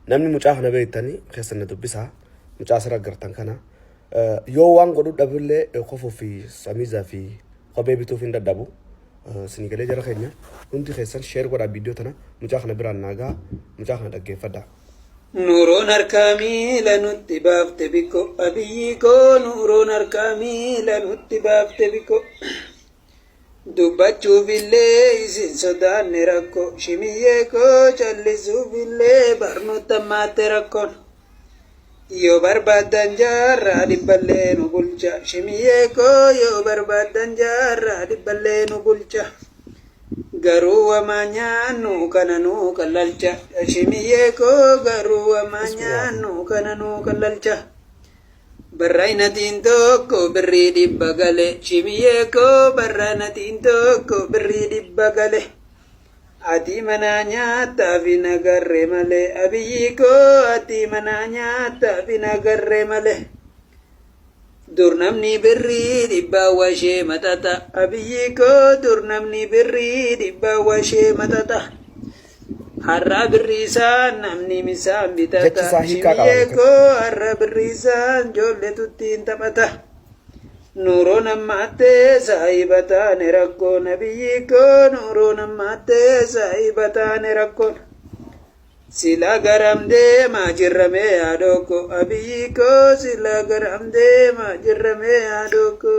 namni mucaa kana beektanii keessanna dubbisaa mucaa sirra gartan kana yoo waan godhu dhabillee kofuu fi samiizaa fi kophee bituuf hin dadhabu sinigalee jara keenya hundi keessan sheer godhaa viidiyoo tana mucaa kana biraan naagaa mucaa kana dhaggeeffadhaa. Nuuroon harkaamii lanutti baafte biko abiyyikoo nuuroon harkaamii lanutti baafte biko dubbachuufillee isin sodaanne rakko shimiyyee koo callisuufillee barnoota maatte rakkoon yoo barbaadan jaarraa dhibballee nu bulcha shimiyyee koo yoo barbaadan jaarraa dhibballee nu bulcha. Garuu wamanyaanu kananu kalalcha shimiyyee koo garuu wamanyaanu kananu kalalcha barraayinatiin tokko birrii dhibba gale shimiyyee koo barraayinatiin tokko birrii dhibba gale ati manaa nyaataa fi nagarre malee abiyyi koo ati manaa nyaataa fi nagarre malee. Durnamni birrii dhibba washee matata abiyyi koo durnamni birrii dhibba washee matata har'a birriisaa namni misaan bitata shimiyyee koo har'a birriisaa ijoolletuttiin taphata nuuroon ammaattee saayibataane rakkoon abiyyi koo nuuroon ammaattee saayibataane rakkoon. Sila garamde majirrame adoko abiyiko sila garamde majirrame adoko